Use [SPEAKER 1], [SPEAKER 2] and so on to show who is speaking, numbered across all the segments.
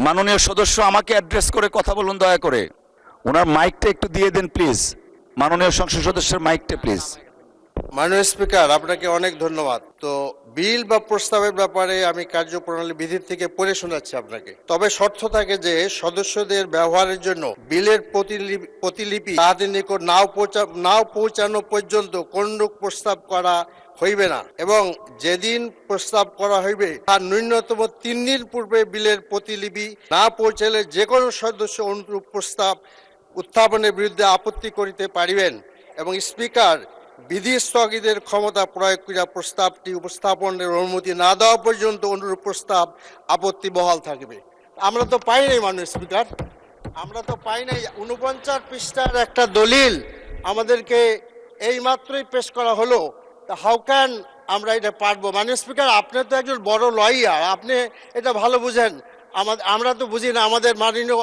[SPEAKER 1] মাননীয় সদস্য আমাকে অ্যাড্রেস করে কথা বলুন দয়া করে। ওনার মাইকটা একটু দিয়ে দেন প্লিজ। মাননীয় সংসদ সদস্যের মাইকটা প্লিজ।
[SPEAKER 2] মাননীয় স্পিকার, আপনাকে অনেক ধন্যবাদ। তো বিল বা প্রস্তাবের ব্যাপারে আমি কার্যপ্রণালী বিধি থেকে পড়ে শোনাচ্ছি আপনাকে। তবে শর্ত থাকে যে সদস্যদের ব্যবহারের জন্য বিলের প্রতিলিপি তাদের নিকট নাও পৌঁছানো পর্যন্ত কোনরূপ প্রস্তাব করা হইবে না, এবং যেদিন প্রস্তাব করা হইবে তার ন্যূনতম 3 দিন পূর্বে বিলের প্রতিলিপি না পৌঁছালে যে কোনো সদস্য অনুরূপ প্রস্তাব উত্থাপনের বিরুদ্ধে আপত্তি করিতে পারিবেন, এবং স্পিকার বিধি স্থগিতের ক্ষমতা প্রয়োগ করিয়া প্রস্তাবটি উপস্থাপনের অনুমতি না দেওয়া পর্যন্ত অনুরূপ প্রস্তাব আপত্তি বহাল থাকবে। আমরা তো পাই নাই মাননীয় স্পিকার, আমরা তো পাই নাই। 49 পৃষ্ঠার একটা দলিল আমাদেরকে এই মাত্রই পেশ করা হলো। হাউ ক্যান আমরা এটা পারবো? মাননীয় স্পিকার, আপনি তো একজন বড় লয়ার, আপনি এটা ভালো বুঝেন। আমরা তো বুঝি না। আমাদের মাননীয়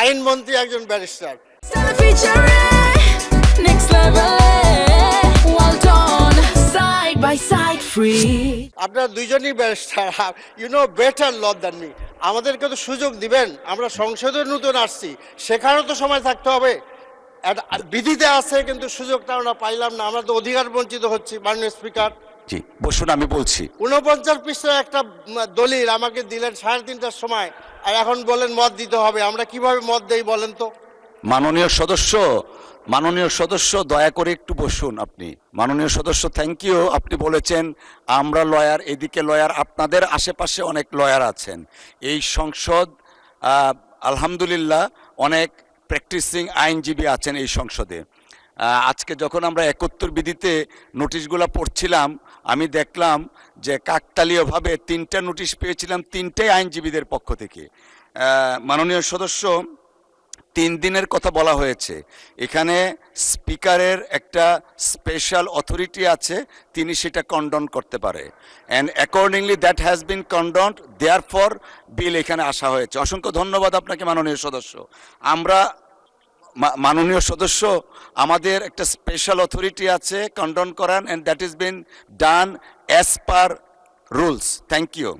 [SPEAKER 2] আইনমন্ত্রী একজন ব্যারিস্টার। আপনারা দুইজনই barrister, you know better law than me. আমাদেরকে তো সুযোগ দিবেন, আমরা সংসদে নতুন আসছি, শেখারও তো সময় থাকতে হবে। বিধিতে আছে কিন্তু সুযোগটা আমরা পাইলাম না, আমরা তো অধিকার বঞ্চিত হচ্ছি। মাননীয় স্পিকার,
[SPEAKER 1] জি বসুন, আমি বলছি।
[SPEAKER 2] 49 পৃষ্ঠার একটা দলিল আমাকে দিলেন 3:30টার সময়, আর এখন বলেন মত দিতে হবে। আমরা কিভাবে মত দেই বলেন তো?
[SPEAKER 1] মাননীয় সদস্য দয়া করে একটু বসুন আপনি। মাননীয় সদস্য থ্যাংক ইউ। আপনি বলেছেন আমরা লয়ার, এদিকে লয়ার, আপনাদের আশেপাশে অনেক লয়ার আছেন। এই সংসদ আলহামদুলিল্লাহ অনেক প্র্যাকটিসিং আইনজীবী আছেন এই সংসদে। আজকে যখন আমরা 71 বিধিতে নোটিশগুলো পড়ছিলাম, আমি দেখলাম যে কাকতালীয়ভাবে 3টা নোটিশ পেয়েছিলাম, 3টাই আইনজীবীদের পক্ষ থেকে। মাননীয় সদস্য 3 দিনের কথা বলা হয়েছে। এখানে স্পিকারের একটা স্পেশাল অথরিটি আছে, তিনি সেটা কন্ডন করতে পারে, and accordingly that has been condoned, therefore bill এখানে আসা হয়েছে। অসংখ্য ধন্যবাদ আপনাকে মাননীয় সদস্য। মাননীয় সদস্য, আমাদের একটা স্পেশাল অথরিটি আছে কন্ডন করান, and that is been done as per rules. Thank you.